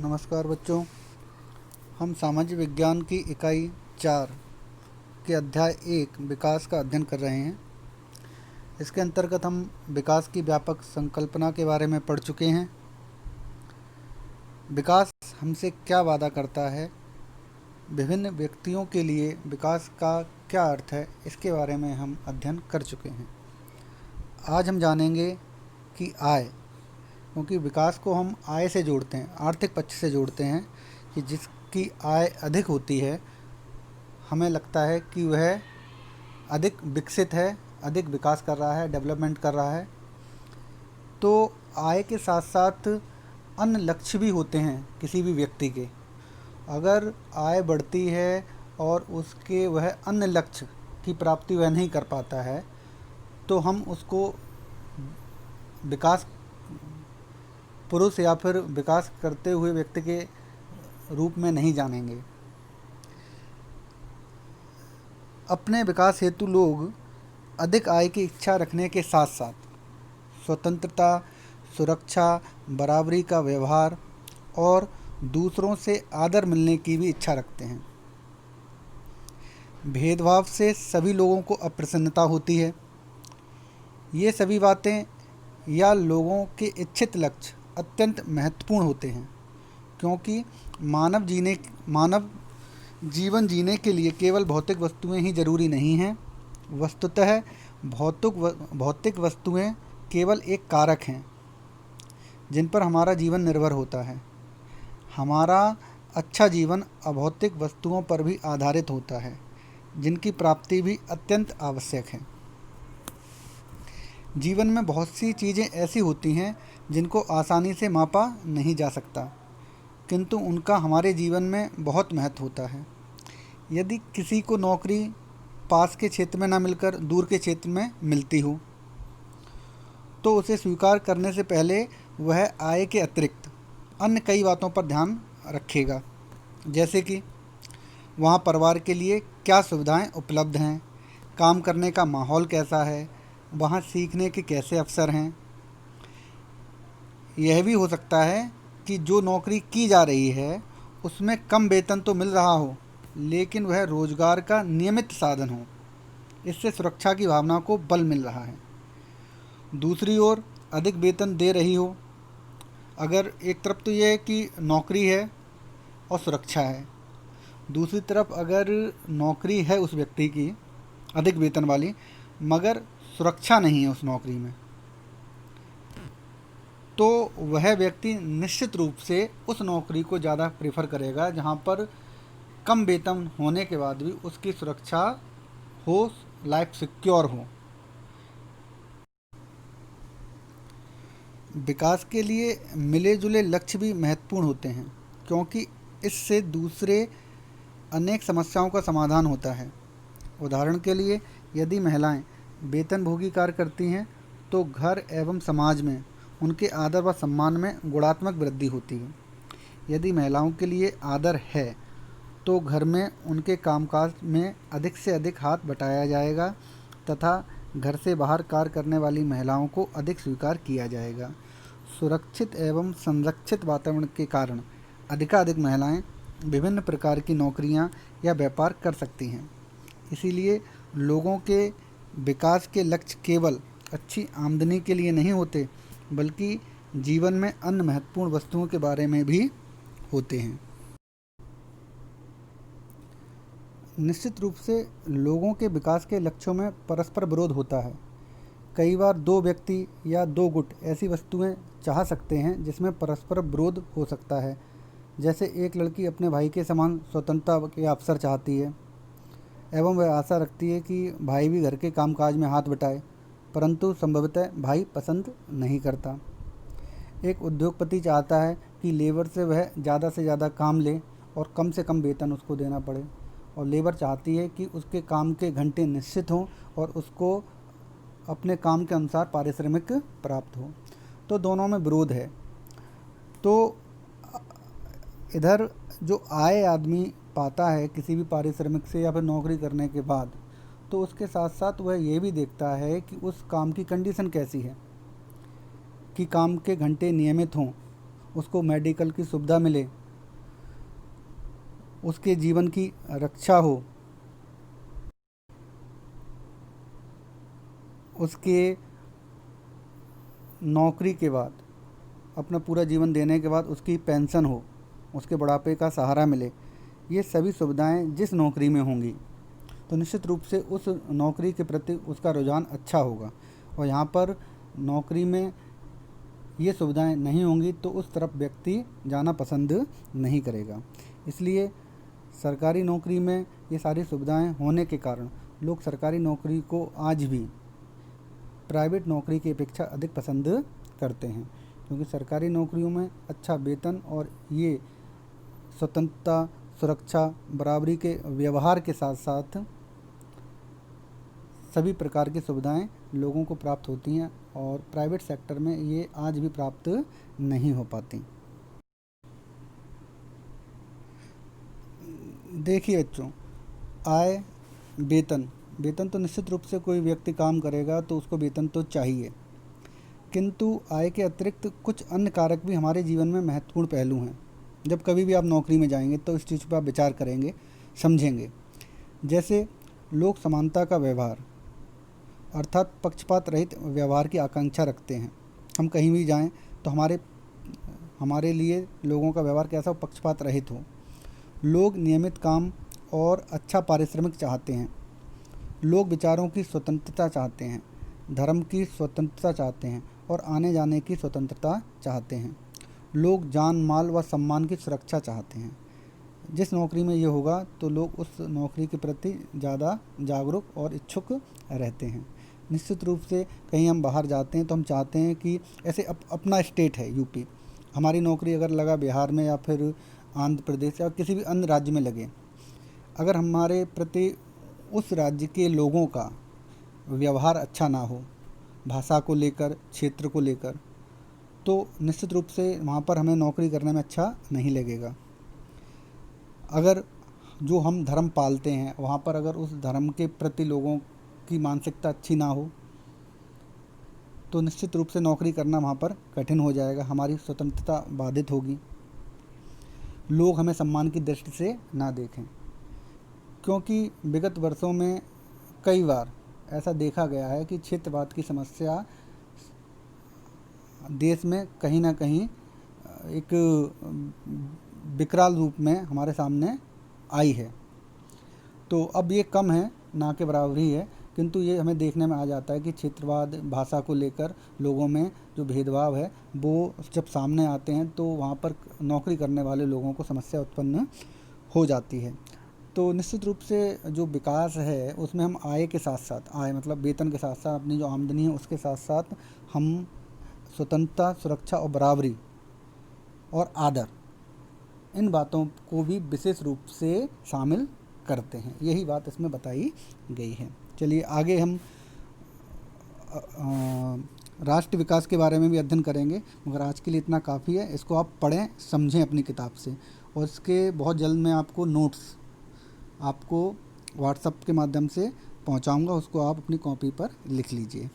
नमस्कार बच्चों। हम सामाजिक विज्ञान की इकाई 4 के अध्याय 1 विकास का अध्ययन कर रहे हैं। इसके अंतर्गत हम विकास की व्यापक संकल्पना के बारे में पढ़ चुके हैं। विकास हमसे क्या वादा करता है, विभिन्न व्यक्तियों के लिए विकास का क्या अर्थ है, इसके बारे में हम अध्ययन कर चुके हैं। आज हम जानेंगे कि आय, क्योंकि विकास को हम आय से जोड़ते हैं, आर्थिक पक्ष से जोड़ते हैं कि जिसकी आय अधिक होती है हमें लगता है कि वह अधिक विकसित है, अधिक विकास कर रहा है, डेवलपमेंट कर रहा है। तो आय के साथ साथ अन्य लक्ष्य भी होते हैं किसी भी व्यक्ति के। अगर आय बढ़ती है और उसके वह अन्य लक्ष्य की प्राप्ति वह नहीं कर पाता है तो हम उसको विकास पुरुष या फिर विकास करते हुए व्यक्ति के रूप में नहीं जानेंगे। अपने विकास हेतु लोग अधिक आय की इच्छा रखने के साथ साथ स्वतंत्रता, सुरक्षा, बराबरी का व्यवहार और दूसरों से आदर मिलने की भी इच्छा रखते हैं। भेदभाव से सभी लोगों को अप्रसन्नता होती है। ये सभी बातें या लोगों के इच्छित लक्ष्य अत्यंत महत्वपूर्ण होते हैं, क्योंकि मानव जीवन जीने के लिए केवल भौतिक वस्तुएं ही जरूरी नहीं हैं। वस्तुतः भौतिक वस्तुएं केवल एक कारक हैं जिन पर हमारा जीवन निर्भर होता है। हमारा अच्छा जीवन अभौतिक वस्तुओं पर भी आधारित होता है, जिनकी प्राप्ति भी अत्यंत आवश्यक है। जीवन में बहुत सी चीज़ें ऐसी होती हैं जिनको आसानी से मापा नहीं जा सकता, किंतु उनका हमारे जीवन में बहुत महत्व होता है। यदि किसी को नौकरी पास के क्षेत्र में न मिलकर दूर के क्षेत्र में मिलती हो तो उसे स्वीकार करने से पहले वह आय के अतिरिक्त अन्य कई बातों पर ध्यान रखेगा, जैसे कि वहाँ परिवार के लिए क्या सुविधाएं उपलब्ध हैं, काम करने का माहौल कैसा है, वहाँ सीखने के कैसे अवसर हैं। यह भी हो सकता है कि जो नौकरी की जा रही है उसमें कम वेतन तो मिल रहा हो, लेकिन वह रोजगार का नियमित साधन हो। इससे सुरक्षा की भावना को बल मिल रहा है। दूसरी ओर अधिक वेतन दे रही हो। अगर एक तरफ तो यह है कि नौकरी है और सुरक्षा है, दूसरी तरफ अगर नौकरी है उस व्यक्ति की अधिक वेतन वाली, मगर सुरक्षा नहीं है उस नौकरी में, तो वह व्यक्ति निश्चित रूप से उस नौकरी को ज़्यादा प्रेफर करेगा जहाँ पर कम वेतन होने के बाद भी उसकी सुरक्षा हो, लाइफ सिक्योर हो। विकास के लिए मिले जुले लक्ष्य भी महत्वपूर्ण होते हैं, क्योंकि इससे दूसरे अनेक समस्याओं का समाधान होता है। उदाहरण के लिए, यदि महिलाएं वेतनभोगी कार्य करती हैं तो घर एवं समाज में उनके आदर व सम्मान में गुणात्मक वृद्धि होती है। यदि महिलाओं के लिए आदर है तो घर में उनके कामकाज में अधिक से अधिक हाथ बटाया जाएगा तथा घर से बाहर कार्य करने वाली महिलाओं को अधिक स्वीकार किया जाएगा। सुरक्षित एवं संरक्षित वातावरण के कारण अधिकाधिक महिलाएं विभिन्न प्रकार की नौकरियां या व्यापार कर सकती हैं। इसीलिए लोगों के विकास के लक्ष्य केवल अच्छी आमदनी के लिए नहीं होते, बल्कि जीवन में अन्य महत्वपूर्ण वस्तुओं के बारे में भी होते हैं। निश्चित रूप से लोगों के विकास के लक्ष्यों में परस्पर विरोध होता है। कई बार दो व्यक्ति या दो गुट ऐसी वस्तुएं चाह सकते हैं जिसमें परस्पर विरोध हो सकता है। जैसे एक लड़की अपने भाई के समान स्वतंत्रता के अवसर चाहती है एवं वह आशा रखती है कि भाई भी घर के कामकाज में हाथ बटाए, परंतु संभवतः भाई पसंद नहीं करता। एक उद्योगपति चाहता है कि लेबर से वह ज़्यादा से ज़्यादा काम ले और कम से कम वेतन उसको देना पड़े, और लेबर चाहती है कि उसके काम के घंटे निश्चित हों और उसको अपने काम के अनुसार पारिश्रमिक प्राप्त हो। तो दोनों में विरोध है। तो इधर जो आय आदमी पाता है किसी भी पारिश्रमिक से या फिर नौकरी करने के बाद, तो उसके साथ साथ वह ये भी देखता है कि उस काम की कंडीशन कैसी है, कि काम के घंटे नियमित हों उसको मेडिकल की सुविधा मिले, उसके जीवन की रक्षा हो, उसके नौकरी के बाद अपना पूरा जीवन देने के बाद उसकी पेंशन हो, उसके बुढ़ापे का सहारा मिले। ये सभी सुविधाएं जिस नौकरी में होंगी तो निश्चित रूप से उस नौकरी के प्रति उसका रुझान अच्छा होगा। और यहाँ पर नौकरी में ये सुविधाएं नहीं होंगी तो उस तरफ व्यक्ति जाना पसंद नहीं करेगा। इसलिए सरकारी नौकरी में ये सारी सुविधाएं होने के कारण लोग सरकारी नौकरी को आज भी प्राइवेट नौकरी की अपेक्षा अधिक पसंद करते हैं, क्योंकि सरकारी नौकरियों में अच्छा वेतन और ये स्वतंत्रता, सुरक्षा, बराबरी के व्यवहार के साथ साथ सभी प्रकार की सुविधाएं लोगों को प्राप्त होती हैं और प्राइवेट सेक्टर में ये आज भी प्राप्त नहीं हो पाती। देखिए बच्चों, आय, वेतन वेतन तो निश्चित रूप से कोई व्यक्ति काम करेगा तो उसको वेतन तो चाहिए, किंतु आय के अतिरिक्त कुछ अन्य कारक भी हमारे जीवन में महत्वपूर्ण पहलू हैं। जब कभी भी आप नौकरी में जाएंगे तो इस चीज़ पर आप विचार करेंगे, समझेंगे। जैसे लोग समानता का व्यवहार अर्थात पक्षपात रहित व्यवहार की आकांक्षा रखते हैं। हम कहीं भी जाएं तो हमारे लिए लोगों का व्यवहार कैसा हो, पक्षपात रहित हो। लोग नियमित काम और अच्छा पारिश्रमिक चाहते हैं। लोग विचारों की स्वतंत्रता चाहते हैं, धर्म की स्वतंत्रता चाहते हैं और आने जाने की स्वतंत्रता चाहते हैं। लोग जान, माल व सम्मान की सुरक्षा चाहते हैं। जिस नौकरी में ये होगा तो लोग उस नौकरी के प्रति ज़्यादा जागरूक और इच्छुक रहते हैं। निश्चित रूप से कहीं हम बाहर जाते हैं तो हम चाहते हैं कि ऐसे अपना स्टेट है यूपी, हमारी नौकरी अगर लगा बिहार में या फिर आंध्र प्रदेश या किसी भी अन्य राज्य में लगे, अगर हमारे प्रति उस राज्य के लोगों का व्यवहार अच्छा ना हो, भाषा को लेकर, क्षेत्र को लेकर, तो निश्चित रूप से वहाँ पर हमें नौकरी करने में अच्छा नहीं लगेगा। अगर जो हम धर्म पालते हैं वहाँ पर अगर उस धर्म के प्रति लोगों की मानसिकता अच्छी ना हो तो निश्चित रूप से नौकरी करना वहाँ पर कठिन हो जाएगा, हमारी स्वतंत्रता बाधित होगी। लोग हमें सम्मान की दृष्टि से ना देखें, क्योंकि विगत वर्षों में कई बार ऐसा देखा गया है कि क्षेत्रवाद की समस्या देश में कहीं ना कहीं एक विकराल रूप में हमारे सामने आई है। तो अब ये कम है, ना के बराबर ही है, किंतु ये हमें देखने में आ जाता है कि क्षेत्रवाद, भाषा को लेकर लोगों में जो भेदभाव है वो जब सामने आते हैं तो वहाँ पर नौकरी करने वाले लोगों को समस्या उत्पन्न हो जाती है। तो निश्चित रूप से जो विकास है उसमें हम आय के साथ साथ, आय मतलब वेतन के साथ साथ अपनी जो आमदनी है उसके साथ साथ हम स्वतंत्रता, सुरक्षा और बराबरी और आदर, इन बातों को भी विशेष रूप से शामिल करते हैं। यही बात इसमें बताई गई है। चलिए आगे हम राष्ट्र विकास के बारे में भी अध्ययन करेंगे, मगर आज के लिए इतना काफ़ी है। इसको आप पढ़ें, समझें अपनी किताब से, और इसके बहुत जल्द मैं आपको नोट्स आपको व्हाट्सएप के माध्यम से पहुंचाऊंगा, उसको आप अपनी कॉपी पर लिख लीजिए।